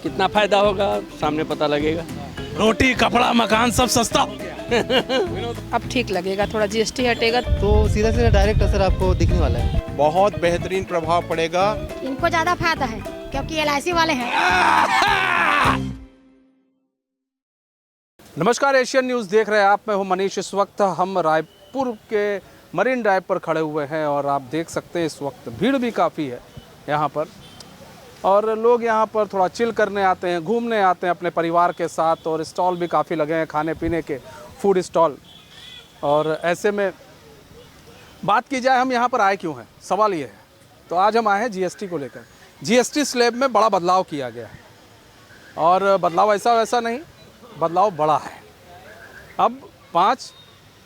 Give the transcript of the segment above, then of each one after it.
कितना फायदा होगा सामने पता लगेगा। रोटी कपड़ा मकान सब सस्ता हो गया। अब ठीक लगेगा, थोड़ा जीएसटी हटेगा तो सीधा सीधा डायरेक्ट असर आपको दिखने वाला है। बहुत बेहतरीन प्रभाव पड़ेगा। इनको ज्यादा फायदा है क्योंकि एलआईसी वाले हैं। नमस्कार, एशियन न्यूज़ देख रहे हैं आप। मैं हूं मनीष। इस वक्त हम रायपुर के मरीन ड्राइव पर खड़े हुए हैं और आप देख सकते हैं इस वक्त भीड़ भी काफ़ी है यहाँ पर, और लोग यहाँ पर थोड़ा चिल करने आते हैं, घूमने आते हैं अपने परिवार के साथ, और स्टॉल भी काफ़ी लगे हैं खाने पीने के, फूड स्टॉल। और ऐसे में बात की जाए हम यहाँ पर आए क्यों हैं, सवाल ये है। तो आज हम आए हैं जीएसटी को लेकर। जीएसटी स्लैब में बड़ा बदलाव किया गया है, और बदलाव ऐसा वैसा नहीं, बदलाव बड़ा है। अब 5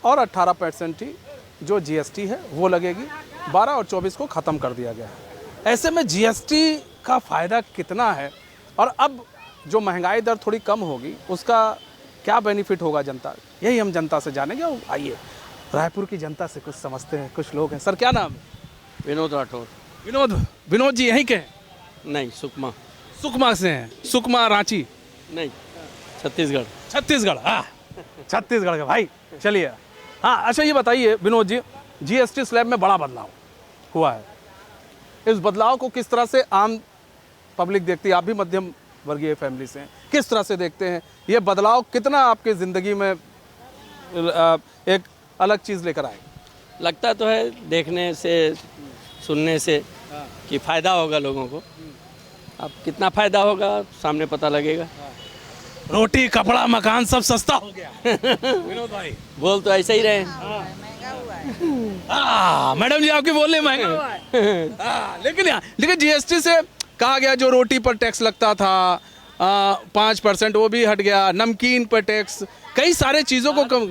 और 18% ही जो जीएसटी है वो लगेगी, 12 और 24 को ख़त्म कर दिया गया है। ऐसे में जीएसटी का फ़ायदा कितना है, और अब जो महंगाई दर थोड़ी कम होगी उसका क्या बेनिफिट होगा जनता, यही हम जनता से जानेंगे। और आइए रायपुर की जनता से कुछ समझते हैं। कुछ लोग हैं। सर क्या नाम है? विनोद राठौर। विनोद जी यहीं के हैं? नहीं, सुकमा। सुकमा से हैं? सुकमा रांची नहीं, छत्तीसगढ़। छत्तीसगढ़। हाँ, छत्तीसगढ़ के भाई। चलिए, हाँ अच्छा ये बताइए विनोद जी, जीएसटी स्लैब में बड़ा बदलाव हुआ है, इस बदलाव को किस तरह से आम पब्लिक देखती है? आप भी मध्यम वर्गीय फैमिली से हैं, किस तरह से देखते हैं ये बदलाव? कितना आपके ज़िंदगी में एक अलग चीज़ लेकर आए? लगता तो है देखने से सुनने से कि फ़ायदा होगा लोगों को। अब कितना फ़ायदा होगा सामने पता लगेगा। रोटी कपड़ा मकान सब सस्ता हो गया। विनोद भाई बोल तो ऐसे ही रहे। मैडम जी आपकी बोलने महंगा हुआ है। लेकिन जीएसटी से कहा गया जो रोटी पर टैक्स लगता था 5% वो भी हट गया, नमकीन पर टैक्स, कई सारे चीज़ों को कम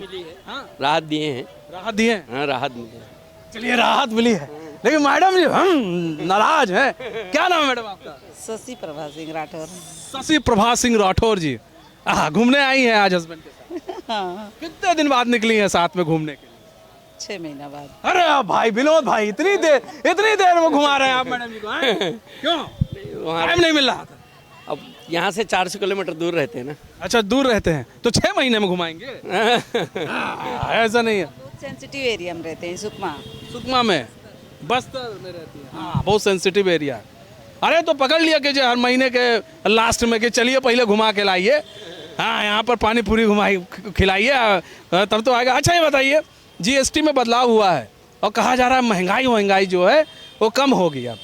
राहत दिए हैं। राहत दिए हैं। हाँ, राहत मिली है। चलिए राहत मिली है, लेकिन मैडम जी हम नाराज हैं। क्या नाम है मैडम आपका? शशि प्रभा सिंह राठौर। शशि प्रभा सिंह राठौर जी। घूमने आई हैं आज हस्बैंड के साथ? हाँ, कितने दिन बाद निकली हैं साथ में घूमने के लिए? 6 महीना बाद। अरे भाई विनोद भाई, इतनी देर में घुमा रहे हैं आप मैडम जी को, हैं? क्यों? वहाँ टाइम नहीं मिल रहा था? अब यहाँ से 400 किलोमीटर दूर रहते हैं ना। अच्छा, दूर रहते हैं तो 6 महीने में घुमाएंगे? ऐसा नहीं है। बहुत सेंसिटिव एरिया में रहते हैं, सुकमा में, बस्तर में रहती है। हाँ, बहुत सेंसिटिव एरिया है। अरे तो पकड़ लिया कि जो हर महीने के लास्ट में कि चलिए पहले घुमा के लाइए, हाँ यहाँ पर पानी पूरी खिलाइए, तब तो आएगा। अच्छा ये बताइए, जीएसटी में बदलाव हुआ है और कहा जा रहा है महंगाई जो है वो कम होगी, अब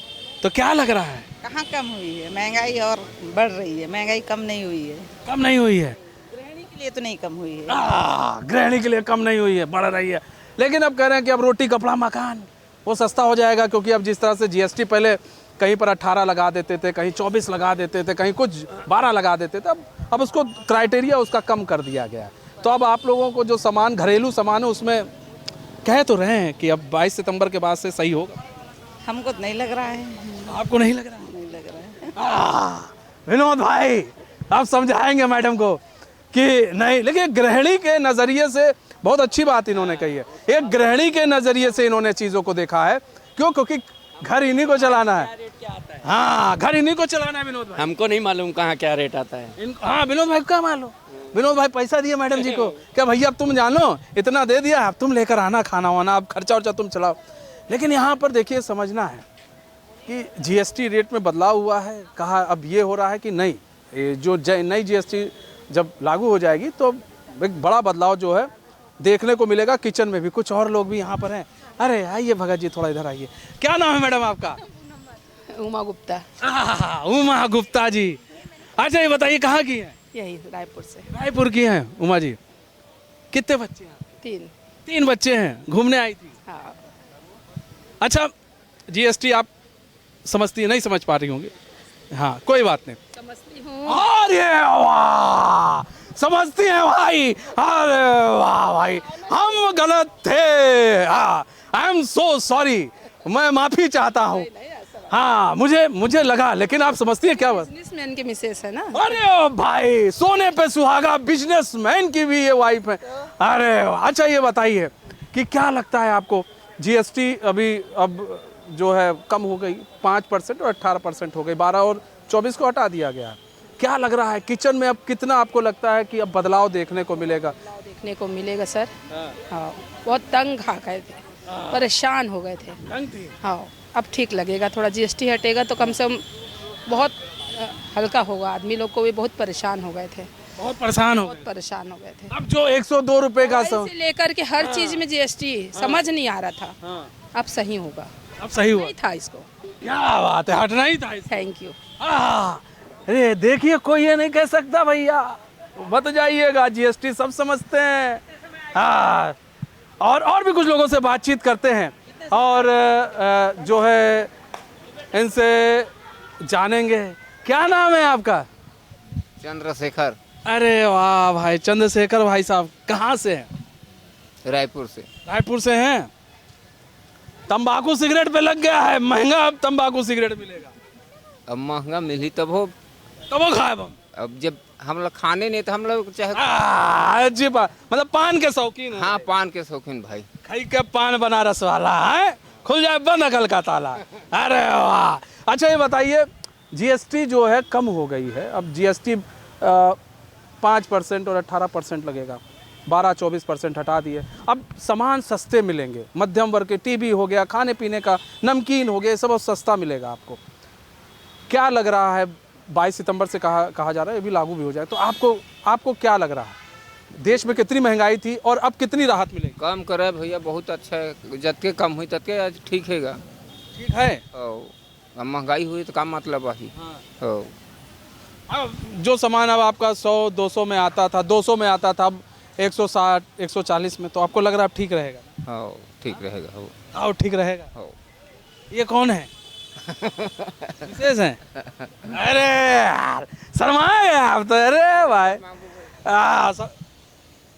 तो क्या लग रहा है? कहाँ कम हुई है? महंगाई और बढ़ रही है, महंगाई कम नहीं हुई है। कम नहीं हुई है? गृहिणी के लिए तो नहीं कम हुई है। गृहिणी के लिए कम नहीं हुई है, बढ़ रही है। लेकिन अब कह रहे हैं कि अब रोटी कपड़ा मकान वो सस्ता हो जाएगा, क्योंकि अब जिस तरह से जीएसटी पहले कहीं पर 18 लगा देते थे, कहीं 24 लगा देते थे, कहीं कुछ 12 लगा देते थे, अब उसको क्राइटेरिया उसका कम कर दिया गया है। तो अब आप लोगों को जो सामान, घरेलू सामान है, उसमें कह तो रहे हैं कि अब 22 सितंबर के बाद से सही होगा। हमको तो नहीं लग रहा है। आपको नहीं लग रहा? नहीं लग रहा है। विनोद भाई आप समझाएंगे मैडम को कि नहीं, लेकिन गृहिणी के नज़रिए से बहुत अच्छी बात इन्होंने कही है। एक गृहिणी के नज़रिए से इन्होंने चीज़ों को देखा है। क्यों? क्योंकि घर इन्हीं को चलाना है। हाँ, घर इन्हीं को चलाना है विनोद भाई। हमको नहीं मालूम कहाँ क्या रेट आता है। हाँ विनोद भाई को क्या मालूम? विनोद भाई पैसा दिए मैडम जी को, क्या भैया अब तुम जानो इतना दे दिया, अब तुम लेकर आना खाना वाना, अब खर्चा वर्चा तुम चलाओ। लेकिन यहाँ पर देखिए, समझना है कि जीएसटी रेट में बदलाव हुआ है। कहा अब ये हो रहा है कि नहीं, जो नई जीएसटी जब लागू हो जाएगी तो एक बड़ा बदलाव जो है देखने को मिलेगा। किचन में भी कुछ और लोग भी यहाँ पर हैं। अरे आइए भगत जी, थोड़ा इधर आइए। क्या नाम है मैडम आपका? उमा गुप्ता। उमा गुप्ता जी। अच्छा ये बताइए कहाँ की हैं? यही रायपुर से। रायपुर की हैं उमा जी। कितने बच्चे हैं? 3 बच्चे हैं। घूमने आई थी? हाँ। अच्छा, जीएसटी आप समझती है? नहीं समझ पा रही होंगी। हाँ कोई बात नहीं, समझती हूँ। अरे वाह, समझती हैं भाई। अरे वाह भाई, हम गलत थे। आई एम सो सॉरी, मैं माफी चाहता हूँ। हाँ मुझे लगा, लेकिन आप समझती हैं क्या बात? बिजनेसमैन की मिसेस है ना। अरे भाई, सोने पे सुहागा, बिजनेसमैन की भी ये वाइफ है। अरे अच्छा ये बताइए कि क्या लगता है आपको, जीएसटी अभी अब जो है कम हो गई, 5% और 18% हो गई, 12 और 24 को हटा दिया गया। क्या लग रहा है किचन में अब कितना आपको लगता है कि अब बदलाव देखने को मिलेगा? देखने को मिलेगा सर। हाँ, बहुत तंग खा गए थे, परेशान हो गए थे। हाँ, अब ठीक लगेगा, थोड़ा जीएसटी हटेगा तो कम से कम बहुत हल्का होगा। आदमी लोग को भी बहुत परेशान हो गए थे, बहुत परेशान हो बहुत परेशान हो गए थे। अब जो 102 रुपए का से लेकर के हर चीज में जीएसटी समझ नहीं आ रहा था, अब सही होगा। अब सही हुआ, नहीं था इसको। क्या बात है, हटना ही था इसको। Thank you. अरे देखिए, कोई ये नहीं कह सकता भैया बत जाइएगा, जीएसटी सब समझते हैं। हाँ, और भी कुछ लोगों से बातचीत करते हैं और जो है इनसे जानेंगे। क्या नाम है आपका? चंद्रशेखर। अरे वाह भाई, चंद्रशेखर भाई साहब कहाँ से हैं? रायपुर से। रायपुर से हैं। तंबाकू सिगरेट पे लग गया है, महंगा अब तंबाकू सिगरेट मिलेगा। अब महंगा मिली तब हो, तब वो खाए हम। अब जब हम लोग खाने नहीं तो हम लोग चाहे। अजी बात, मतलब पान के शौकीन है। हाँ, पान के शौकीन भाई। खाई के पान बनारस वाला है, खुल जाए बंद अकल का ताला। अरे वाह। अच्छा ये बताइए, जीएसटी जो है कम हो गई है, अब जीएसटी 5% और 18% लगेगा, 12-24% हटा दिए। अब सामान सस्ते मिलेंगे, मध्यम वर्ग के टीवी हो गया, खाने पीने का, नमकीन हो गया, सब बहुत सस्ता मिलेगा आपको। क्या लग रहा है, 22 सितंबर से कहा जा रहा है, ये भी लागू भी हो जाए, तो आपको क्या लग रहा है, देश में कितनी महंगाई थी और अब कितनी राहत मिलेगी? कम करे भैया, बहुत अच्छा है, जतके कम हुई ततके आज ठीक है। ठीक है। अब महंगाई हुई तो काम मतलब वही। अब जो सामान अब आपका 100-200 में आता था, 200 में आता था, अब 160-140 में, तो आपको लग रहा है अब ठीक रहेगा? हाँ, ठीक रहेगा। हाँ, ठीक रहेगा। ये कौन है? विशेष है? अरे यार शर्माए आप तो। अरे भाई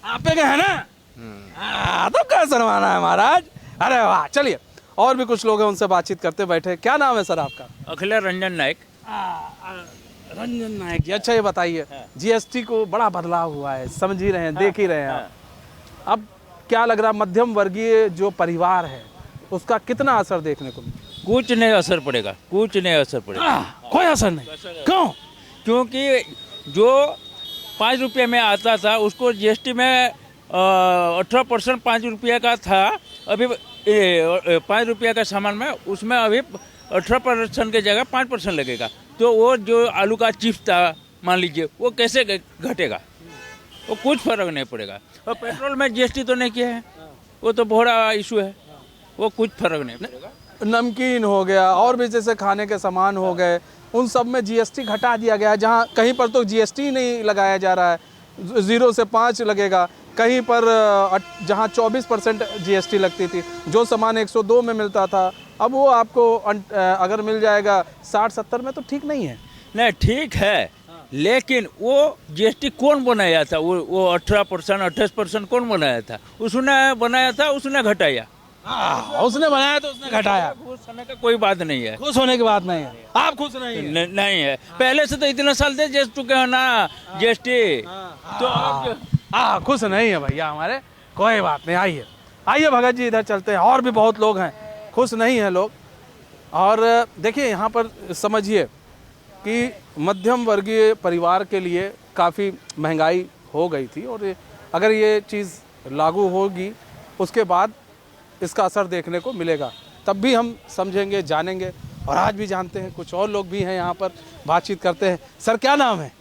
आप पे है ना, तो क्या शर्माना है महाराज। अरे वाह, चलिए और भी कुछ लोग हैं, उनसे बातचीत करते बैठे। क्या नाम है सर आपका? अखिला रंजन नायक। रंजन नायक जी, अच्छा ये बताइए, जीएसटी को बड़ा बदलाव हुआ है, समझ ही रहे हैं, देख ही रहे हैं आप। अब क्या लग रहा है, मध्यम वर्गीय जो परिवार है उसका कितना असर देखने को मिलेगा? कुछ नहीं असर पड़ेगा, कुछ नहीं असर पड़ेगा। कोई असर नहीं। क्यों? क्योंकि जो 5 रुपये में आता था उसको जीएसटी में 18% 5 रुपये का था, अभी 5 रुपये का सामान में उसमें अभी 18% की जगह 5% लगेगा। तो वो जो आलू का चिप्स था मान लीजिए, वो कैसे घटेगा? वो कुछ फर्क नहीं पड़ेगा। और पेट्रोल में जीएसटी तो नहीं किया है, वो तो बड़ा इशू है, वो कुछ फर्क नहीं पड़ेगा। नमकीन हो गया और भी जैसे खाने के सामान हो गए, उन सब में जीएसटी घटा दिया गया है। जहाँ कहीं पर तो जीएसटी नहीं लगाया जा रहा है, 0 से 5 लगेगा, कहीं पर जहाँ 24% जीएसटी लगती थी, जो सामान 102 में मिलता था, अब वो आपको अगर मिल जाएगा 60-70 में, तो ठीक नहीं है। नहीं, ठीक है, लेकिन वो जीएसटी कौन बनाया था? वो 18%, 28% कौन बनाया था? उसने बनाया था, उसने घटाया। उसने बनाया तो उसने घटाया। खुश होने का कोई बात नहीं है। खुश होने की बात नहीं है। आप खुश नहीं है? नहीं है, पहले से तो इतने साल से जेस चुके हो ना जीएसटी, तो खुश नहीं है भैया हमारे। कोई बात नहीं, आइए भगत जी, इधर चलते हैं। और भी बहुत लोग हैं, खुश नहीं हैं लोग। और देखिए यहाँ पर समझिए कि मध्यम वर्गीय परिवार के लिए काफ़ी महंगाई हो गई थी, और अगर ये चीज़ लागू होगी उसके बाद इसका असर देखने को मिलेगा, तब भी हम समझेंगे, जानेंगे। और आज भी जानते हैं, कुछ और लोग भी हैं यहाँ पर, बातचीत करते हैं। सर क्या नाम है?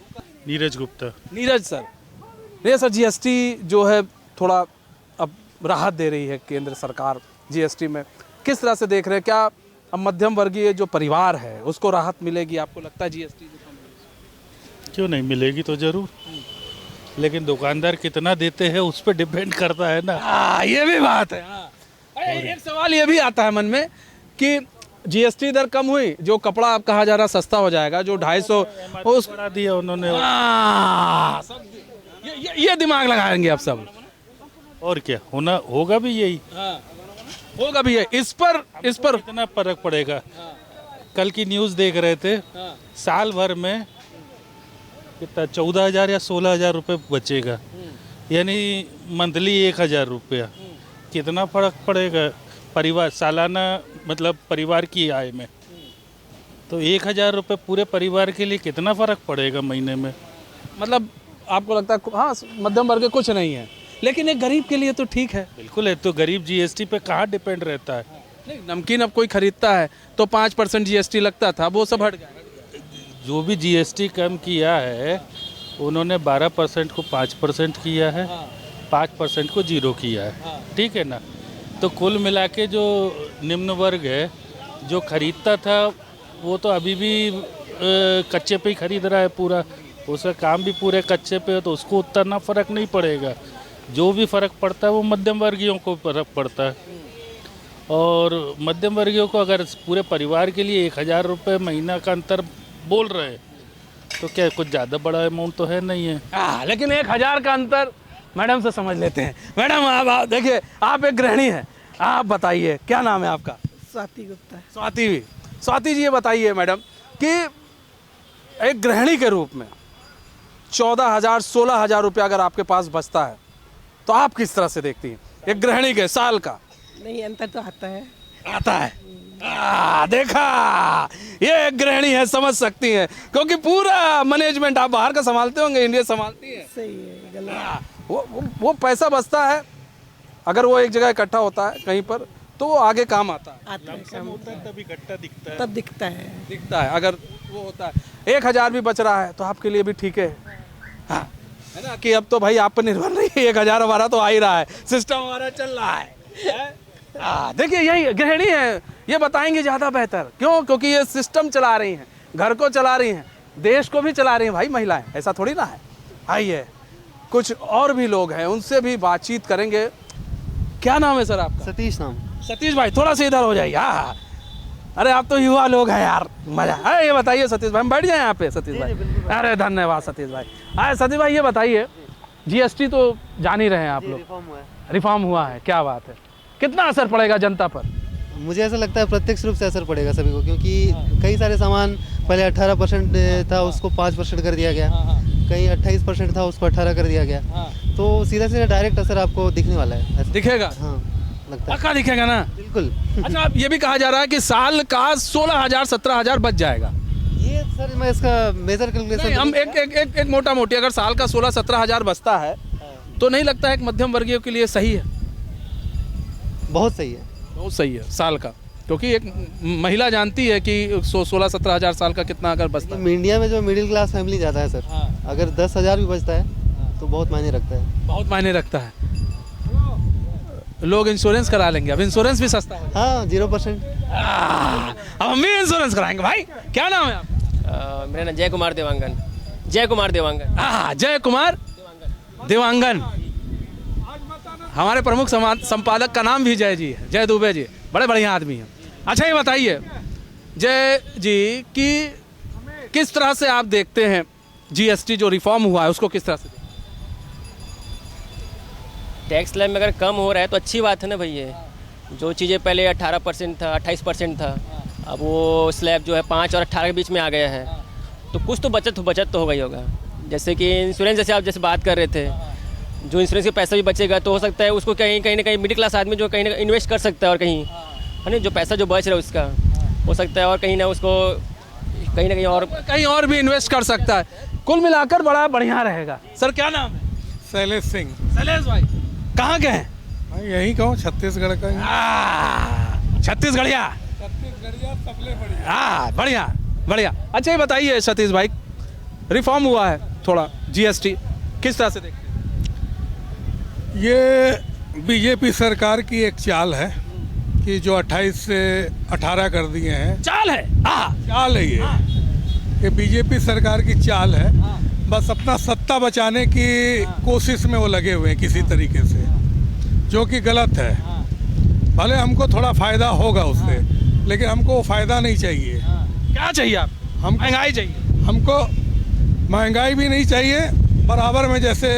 नीरज गुप्ता। नीरज सर, ये सर जीएसटी जो है थोड़ा अब राहत दे रही है केंद्र सरकार जीएसटी में, किस तरह से देख रहे हैं? क्या अब मध्यम वर्गीय जो परिवार है उसको राहत मिलेगी, आपको लगता है जीएसटी? क्यों नहीं मिलेगी, तो जरूर, लेकिन दुकानदार कितना देते हैं उस पर डिपेंड करता है ना। ये भी बात है। एक सवाल ये भी आता है मन में कि जीएसटी दर कम हुई, जो कपड़ा आप कहा जा रहा सस्ता हो जाएगा, जो 250 उस बढ़ा दिया उन्होंने। ये दिमाग लगाएंगे आप सब, और क्या होगा भी यही। होगा भी है। इस पर कितना फर्क पड़ेगा? कल की न्यूज़ देख रहे थे, साल भर में कितना 14,000 या 16,000 रुपये बचेगा, यानी मंथली 1,000 रुपया। कितना फर्क पड़ेगा परिवार सालाना, मतलब परिवार की आय में? तो 1000 रुपये पूरे परिवार के लिए कितना फ़र्क पड़ेगा महीने में? मतलब आपको लगता है हाँ मध्यम वर्ग के कुछ नहीं है, लेकिन एक गरीब के लिए तो ठीक है। बिल्कुल है, तो गरीब जीएसटी पे कहाँ डिपेंड रहता है? नहीं, नमकीन अब कोई खरीदता है तो 5% जीएसटी लगता था, वो सब हट गया। जो भी जीएसटी कम किया है उन्होंने 12% को 5% किया है, 5% को 0 किया है, ठीक है ना। तो कुल मिला के जो निम्न वर्ग है जो खरीदता था वो तो अभी भी कच्चे पे ही खरीद रहा है पूरा, उसका काम भी पूरे कच्चे पे है, तो उसको उतना फ़र्क नहीं पड़ेगा। जो भी फ़र्क पड़ता है वो मध्यम वर्गीयों को फ़र्क पड़ता है। और मध्यम वर्गीयों को अगर पूरे परिवार के लिए 1000 रुपये महीना का अंतर बोल रहे हैं तो क्या कुछ ज़्यादा बड़ा अमाउंट तो है नहीं है। लेकिन 1000 का अंतर मैडम से समझ लेते हैं। मैडम आप देखिए, आप एक गृहिणी हैं, आप बताइए क्या नाम है आपका? स्वाति गुप्ता। स्वाति जी ये बताइए मैडम कि एक गृहिणी के रूप में 14,000 16,000 रुपया अगर आपके पास बचता है तो आप किस तरह से देखती हैं एक गृहिणी के साल का? नहीं, अंतर तो आता है। देखा, ये एक गृहिणी है, समझ सकती है, क्योंकि पूरा मैनेजमेंट आप बाहर का संभालते होंगे, इंडिया संभालती है। सही है, गलत। वो पैसा बचता है, अगर वो एक जगह इकट्ठा होता है कहीं पर तो वो आगे काम आता है। तभी इकट्ठा दिखता है, तब दिखता है। अगर वो होता है 1000 भी बच रहा है तो आपके लिए भी ठीक है। हाँ, है ना कि अब तो भाई आप पर निर्भर नहीं है, 1000 हमारा तो आ ही रहा है, सिस्टम हमारा चल रहा है। देखिए यही गृहिणी है, ये बताएंगे ज़्यादा बेहतर। क्यों? क्योंकि ये सिस्टम चला रही हैं, घर को चला रही हैं, देश को भी चला रही हैं भाई महिलाएं, ऐसा थोड़ी ना है। आइए कुछ और भी लोग हैं, उनसे भी बातचीत करेंगे। क्या नाम है सर आपका? सतीश नाम। सतीश भाई थोड़ा सा इधर हो जाइए। हाँ, अरे आप तो युवा लोग हैं यार, मजा है। ये बताइए सतीश भाई, हम बैठ जाए यहाँ पे सतीश भाई। अरे धन्यवाद सतीश भाई। अरे सतीश भाई ये बताइए, जीएसटी तो जान ही रहे हैं आप लोग, रिफॉर्म हुआ है, क्या बात है, कितना असर पड़ेगा जनता पर? मुझे ऐसा लगता है प्रत्यक्ष रूप से असर पड़ेगा सभी को, क्योंकि कई सारे सामान पहले 18% था, उसको 5% कर दिया गया, कहीं 28% था, उसको 18 कर दिया गया। तो सीधा सीधा डायरेक्ट असर आपको दिखने वाला है। दिखेगा? हाँ, लगता है पक्का दिखेगा ना? बिल्कुल। अच्छा, अब ये भी कहा जा रहा है कि साल का 16,000 17,000 बच जाएगा। ये सर मैं इसका मेजर कैलकुलेशन हम एक मोटा मोटी अगर साल का 16-17,000 बचता है तो नहीं लगता है कि मध्यम वर्गीय के लिए सही है? बहुत सही है, बहुत सही है साल का, क्योंकि एक महिला जानती है कि 16-17,000 साल का कितना अगर बचता है। इंडिया में जो मिडिल क्लास फैमिली ज़्यादा है सर, अगर 10,000 भी बचता है तो बहुत मायने रखता है। बहुत मायने रखता है। लोग इंश्योरेंस करा लेंगे, अब इंश्योरेंस भी सस्ता है। हाँ, 0%। अब हम भी इंश्योरेंस कराएंगे भाई। क्या नाम है आपका? मेरा नाम जय कुमार देवांगन। जय कुमार देवांगन। हमारे प्रमुख संपादक का नाम भी जय जी है, जय दुबे जी, बड़े बढ़िया आदमी हैं। अच्छा ये बताइए जय जी कि किस तरह से आप देखते हैं जीएसटी जो रिफॉर्म हुआ है उसको, किस तरह से? टैक्स स्लैब में अगर कम हो रहा है तो अच्छी बात है ना भैया। जो चीज़ें पहले 18% था, 28% था, अब वो स्लैब जो है 5 और 18 के बीच में आ गया है, तो कुछ तो बचत तो हो गई होगा। जैसे कि इंश्योरेंस, जैसे आप बात कर रहे थे, जो इंश्योरेंस के पैसा भी बचेगा तो हो सकता है उसको कहीं ना कहीं मिडिल क्लास आदमी जो कहीं ना इन्वेस्ट कर सकता है, और कहीं है ना जो पैसा जो बच रहा है उसका हो सकता है और कहीं ना उसको कहीं ना कहीं और भी इन्वेस्ट कर सकता है। कुल मिलाकर बड़ा बढ़िया रहेगा। सर क्या नाम है? शैलेश सिंह। शैलेश भाई कहाँ के हैं? यही कहूँ छत्तीसगढ़ का। छत्तीसगढ़िया सबले बढ़िया। बढ़िया। अच्छा ये बताइए सतीश भाई, रिफॉर्म हुआ है थोड़ा जीएसटी, किस तरह से देखते हैं? ये बीजेपी सरकार की एक चाल है कि जो 28 से 18 कर दिए हैं। चाल है ये बीजेपी सरकार की चाल है। बस अपना सत्ता बचाने की कोशिश में वो लगे हुए हैं किसी तरीके से, जो कि गलत है। भले हमको थोड़ा फ़ायदा होगा उससे, लेकिन हमको वो फ़ायदा नहीं चाहिए। क्या चाहिए आप? हम महंगाई चाहिए। हमको महंगाई भी नहीं चाहिए, बराबर में जैसे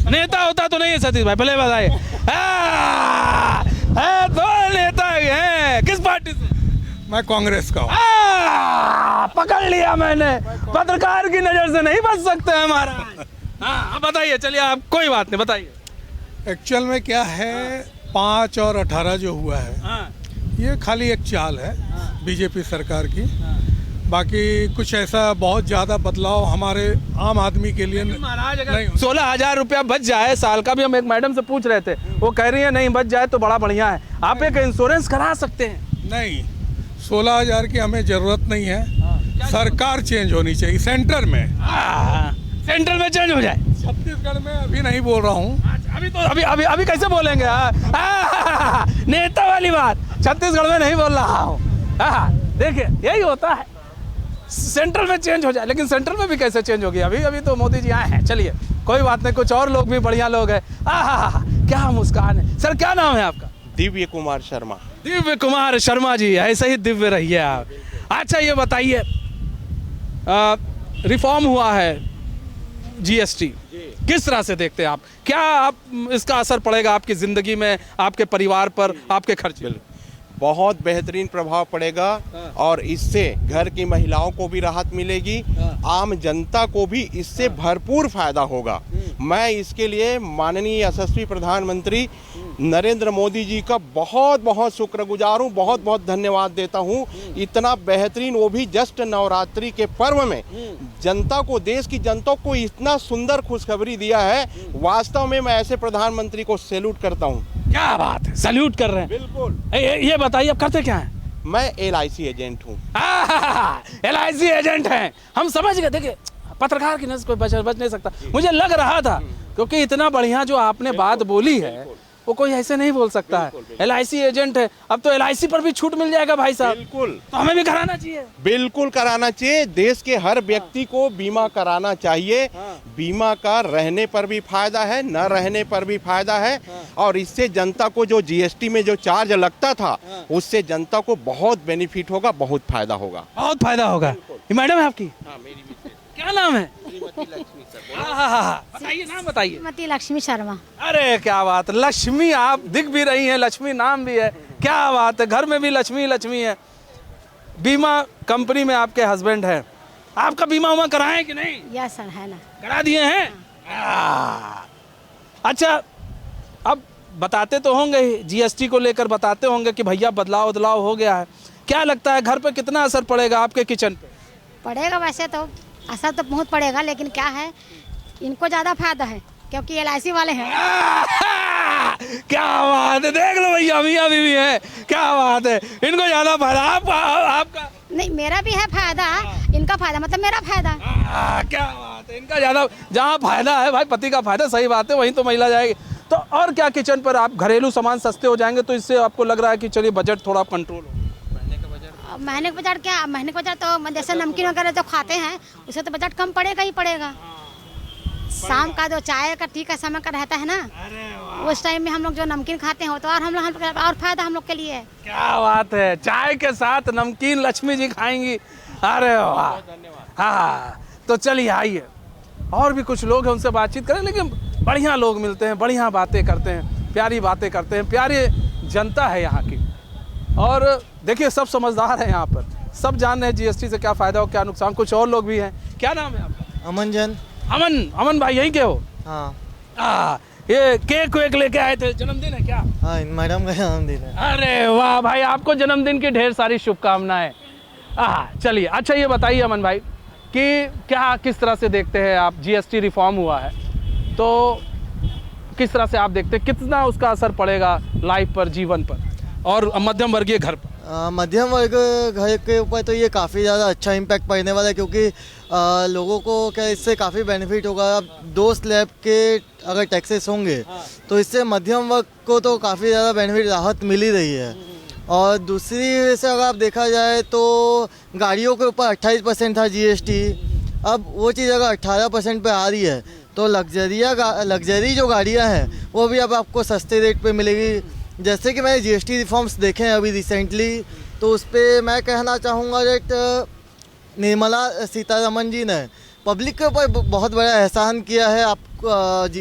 नेता होता तो नहीं है सतीश भाई, भले बताइए। दो नेता हैं, किस पार्टी से? मैं कांग्रेस का हूँ। पकड़ लिया मैंने, पत्रकार की नजर से नहीं बच सकते हमारा। हाँ बताइए, चलिए आप, कोई बात नहीं, बताइए। एक्चुअल में क्या है, 5 और 18 जो हुआ है, ये खाली एक चाल है बीजेपी सरकार की। बाकी कुछ ऐसा बहुत ज़्यादा बदलाव हमारे आम आदमी के लिए नहीं। 16,000 रुपया बच जाए साल का भी, हम एक मैडम से पूछ रहे थे, वो कह रही है नहीं बच जाए तो बड़ा बढ़िया है। आप एक इंश्योरेंस करा सकते हैं। नहीं, 16,000 की हमें ज़रूरत नहीं है। सरकार चेंज होनी चाहिए सेंटर में। सेंट्रल में चेंज हो जाए। छत्तीसगढ़ में अभी नहीं बोल रहा हूँ। अभी तो अभी कैसे बोलेंगे? नेता वाली बात, छत्तीसगढ़ में नहीं बोल रहा हूँ। देखिए यही होता है, सेंट्रल में चेंज हो जाए। लेकिन सेंट्रल में भी कैसे चेंज होगी? अभी तो मोदी जी आए हैं। चलिए कोई बात नहीं, कुछ और लोग भी बढ़िया लोग हैं। क्या मुस्कान है। सर क्या नाम है आपका? दिव्य कुमार शर्मा। दिव्य कुमार शर्मा जी, ऐसे ही दिव्य रहिए आप। अच्छा ये बताइए, रिफॉर्म हुआ है जीएसटी, किस तरह से देखते हैं आप? क्या आप इसका असर पड़ेगा आपकी ज़िंदगी में, आपके परिवार पर, आपके खर्चे? बहुत बेहतरीन प्रभाव पड़ेगा और इससे घर की महिलाओं को भी राहत मिलेगी, आम जनता को भी इससे भरपूर फायदा होगा। मैं इसके लिए माननीय यशस्वी प्रधानमंत्री नरेंद्र मोदी जी का बहुत बहुत शुक्रगुजार हूँ, बहुत बहुत धन्यवाद देता हूँ। इतना बेहतरीन, वो भी जस्ट नवरात्रि के पर्व में जनता को, देश की जनता को इतना सुंदर खुशखबरी दिया है। वास्तव में मैं ऐसे प्रधानमंत्री को सैल्यूट करता हूँ। क्या बात है, सैल्यूट कर रहे हैं। बिल्कुल। ये बताइए आप करते क्या हैं? मैं LIC एजेंट हूँ। LIC एजेंट हैं, हम समझ गए। देखिए पत्रकार की नजर कोई बच नहीं सकता। मुझे लग रहा था, क्योंकि इतना बढ़िया जो आपने बात बोली है वो कोई ऐसे नहीं बोल सकता है। LIC एजेंट है, अब तो LIC पर भी छूट मिल जाएगा भाई साहब। बिल्कुल, तो हमें भी कराना चाहिए। बिल्कुल कराना चाहिए। देश के हर व्यक्ति को बीमा कराना चाहिए। बीमा का रहने पर भी फायदा है, न रहने पर भी फायदा है। और इससे जनता को जो GST में जो चार्ज लगता था, उससे जनता को बहुत बेनिफिट होगा, बहुत फायदा होगा। बहुत फायदा होगा। ये मैडम है आपकी? मेरी भी। क्या नाम है? बताइए, नाम बताइए। श्रीमती लक्ष्मी शर्मा। अरे क्या बात, लक्ष्मी आप दिख भी रही हैं, लक्ष्मी नाम भी है। क्या बात है, घर में भी लक्ष्मी लक्ष्मी है। बीमा कंपनी में आपके हस्बैंड है, आपका बीमा उमा कराएं कि नहीं? यस सर, है ना, करा दिए हैं। अच्छा, अब बताते तो होंगे GST को लेकर, बताते होंगे कि भैया बदलाव हो गया है। क्या लगता है घर पे कितना असर पड़ेगा आपके किचन पे? पड़ेगा, वैसे तो असर तो बहुत पड़ेगा, लेकिन क्या है, इनको ज़्यादा फायदा है क्योंकि LIC वाले हैं। क्या बात है, देख लो भैया, मियाँ बीवी है। क्या बात है, इनको ज़्यादा फायदा। आपका नहीं, मेरा भी है फायदा, इनका फायदा मतलब मेरा फायदा। क्या बात है, इनका ज़्यादा। जहाँ फायदा है भाई, पति का फायदा, सही बात है, वहीं तो महिला जाएगी। तो और क्या किचन पर आप घरेलू सामान सस्ते हो जाएंगे, तो इससे आपको लग रहा है कि चलिए बजट थोड़ा कंट्रोल हो? महीने का बजट क्या, महीने का बजट तो जैसे नमकीन वगैरह जो खाते हैं उसे तो बजट कम पड़ेगा ही पड़ेगा। शाम का जो चाय का टी का समय का रहता है ना, उस टाइम में हम लोग जो नमकीन खाते हैं तो और हम लोग और फायदा हम लोग के लिए है। क्या बात है, चाय के साथ नमकीन लक्ष्मी जी खाएंगी। अरे वाह, हाँ। तो चलिए आइए, और भी कुछ लोग हैं, उनसे बातचीत करें। लेकिन बढ़िया लोग मिलते हैं, बढ़िया बातें करते हैं, प्यारी बातें करते हैं। प्यारी जनता है यहाँ की। और देखिए सब समझदार हैं यहाँ पर, सब जान रहे हैं GST से क्या फ़ायदा हो, क्या नुकसान। कुछ और लोग भी हैं। क्या नाम है आपका? अमन जैन। अमन भाई, यहीं के हो? हाँ। ये केक वेक लेके आए थे, जन्मदिन है क्या? हाँ, मैडम का जन्मदिन है। अरे वाह भाई, आपको जन्मदिन की ढेर सारी शुभकामनाएं। चलिए, अच्छा ये बताइए अमन भाई कि क्या, किस तरह से देखते हैं आप, GST रिफॉर्म हुआ है तो किस तरह से आप देखते हैं, कितना उसका असर पड़ेगा लाइफ पर, जीवन पर और मध्यम वर्गीय घर पर? मध्यम वर्ग घर के ऊपर तो ये काफ़ी ज़्यादा अच्छा इम्पैक्ट पड़ने वाला है, क्योंकि लोगों को क्या इससे काफ़ी बेनिफिट होगा। अब 2 स्लैब के अगर टैक्सेस होंगे तो इससे मध्यम वर्ग को तो काफ़ी ज़्यादा बेनिफिट, राहत मिल ही रही है। और दूसरी वजह से अगर आप देखा जाए तो गाड़ियों के ऊपर 28% था GST, अब वो चीज़ अगर 18% पे आ रही है तो लग्जरी जो गाड़ियाँ हैं वो भी अब आपको सस्ते रेट पे मिलेगी। जैसे कि मैंने GST रिफॉर्म्स देखे हैं अभी रिसेंटली, तो उस पर मैं कहना चाहूँगा कि निर्मला सीतारमन जी ने पब्लिक के ऊपर बहुत बड़ा एहसान किया है। आप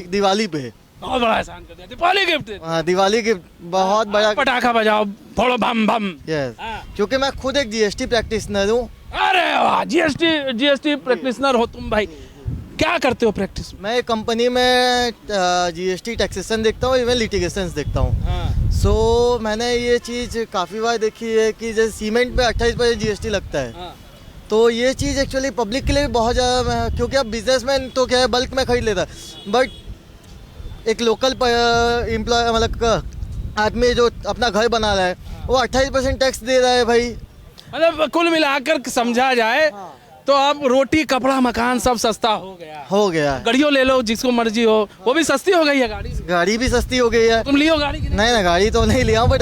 दिवाली पे बहुत बड़ा एहसान कर दिया, दिवाली गिफ्ट। हाँ, दिवाली गिफ्ट बहुत बड़ा। पटाखा बजाओ, फोड़ो बम बम। यस, क्योंकि मैं खुद एक GST प्रैक्टिशनर हूँ। अरे वाह, GST प्रैक्टिशनर हो तुम भाई। क्या करते हो प्रैक्टिस? मैं एक कंपनी में GST टैक्सेशन देखता हूँ, इवन लिटिगेशंस देखता हूँ। मैंने ये चीज़ काफ़ी बार देखी है कि जैसे सीमेंट पे 28% GST लगता है, तो ये चीज़ एक्चुअली पब्लिक के लिए भी बहुत ज़्यादा, क्योंकि अब बिजनेसमैन तो क्या है बल्क में खरीद लेता है, बट एक लोकल एम्प्लॉय मतलब आदमी जो अपना घर बना रहा है वो 28% टैक्स दे रहा है भाई। मतलब कुल मिलाकर समझा जाए तो अब रोटी कपड़ा मकान सब सस्ता हो गया। गाड़ियों ले लो जिसको मर्जी हो, वो भी सस्ती हो गई है। गाड़ी भी सस्ती हो गई है। तुम लियो गाड़ी? नहीं ना, गाड़ी तो नहीं लिया हूँ बट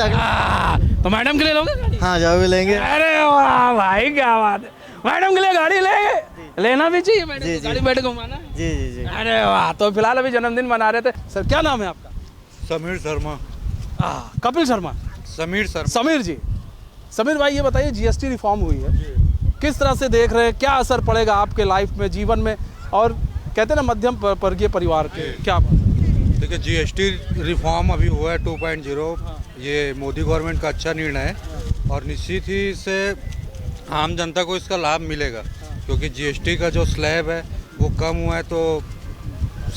तो मैडम के लिए लोगे गाड़ी? हाँ जरूर लेंगे। अरे वाह भाई क्या बात है, मैडम के लिए गाड़ी लेंगे, लेना भी चाहिए मैडम को, गाड़ी बैठ घुमाना। जी जी जी। अरे वाह। तो फिलहाल अभी जन्मदिन मना रहे थे। सर क्या नाम है आपका? समीर शर्मा। कपिल शर्मा। समीर शर्मा। समीर जी। समीर भाई ये बताइए, जीएसटी रिफॉर्म हुई है, किस तरह से देख रहे हैं, क्या असर पड़ेगा आपके लाइफ में, जीवन में, और कहते हैं ना मध्यम वर्गीय परिवार के, क्या देखिए जीएसटी रिफॉर्म अभी हुआ है 2.0, ये मोदी गवर्नमेंट का अच्छा निर्णय है और निश्चित ही इससे आम जनता को इसका लाभ मिलेगा, क्योंकि जीएसटी का जो स्लैब है वो कम हुआ है, तो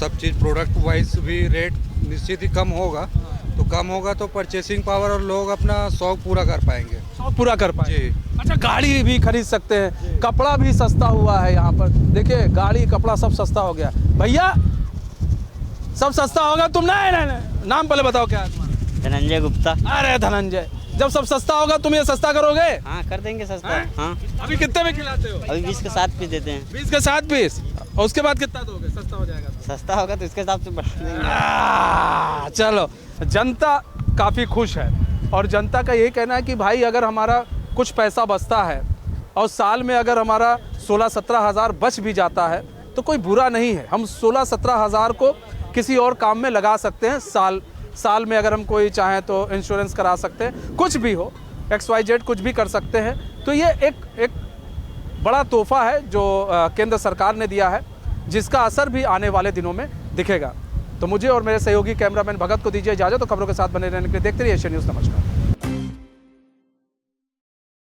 सब चीज़ प्रोडक्ट वाइज भी रेट निश्चित ही कम होगा, तो कम होगा तो परचेसिंग पावर और लोग अपना शौक पूरा कर पाएंगे। शौक पूरा कर पाएंगे। अच्छा, गाड़ी भी खरीद सकते हैं, कपड़ा भी सस्ता हुआ है यहाँ पर, देखिए गाड़ी कपड़ा सब सस्ता हो गया। भैया सब सस्ता होगा, तुम ना नाम पहले बताओ क्या है? धनंजय गुप्ता। अरे धनंजय, जब सब सस्ता होगा तुम ये सस्ता करोगे? हाँ कर देंगे सस्ता। हाँ अभी कितने में खिलाते हो? अभी 20 के 7 पीस देते हैं। 20 के 7 पीस, और उसके बाद कितना दोगे? सस्ता हो जाएगा तो? सस्ता होगा तो इसके हिसाब से बढ़ा देंगे। चलो, जनता काफ़ी खुश है और जनता का यही कहना है कि भाई अगर हमारा कुछ पैसा बचता है और साल में अगर हमारा 16-17 हज़ार बच भी जाता है तो कोई बुरा नहीं है। हम 16-17 हज़ार को किसी और काम में लगा सकते हैं। साल में अगर हम कोई चाहें तो इंश्योरेंस करा सकते हैं, कुछ भी हो, XYZ कुछ भी कर सकते हैं। तो ये एक बड़ा तोहफा है जो केंद्र सरकार ने दिया है, जिसका असर भी आने वाले दिनों में दिखेगा। तो मुझे और मेरे सहयोगी कैमरामैन भगत को दीजिए इजाज़त। तो खबरों के साथ बने रहने के लिए देखते रहिए एशियन न्यूज़। नमस्कार।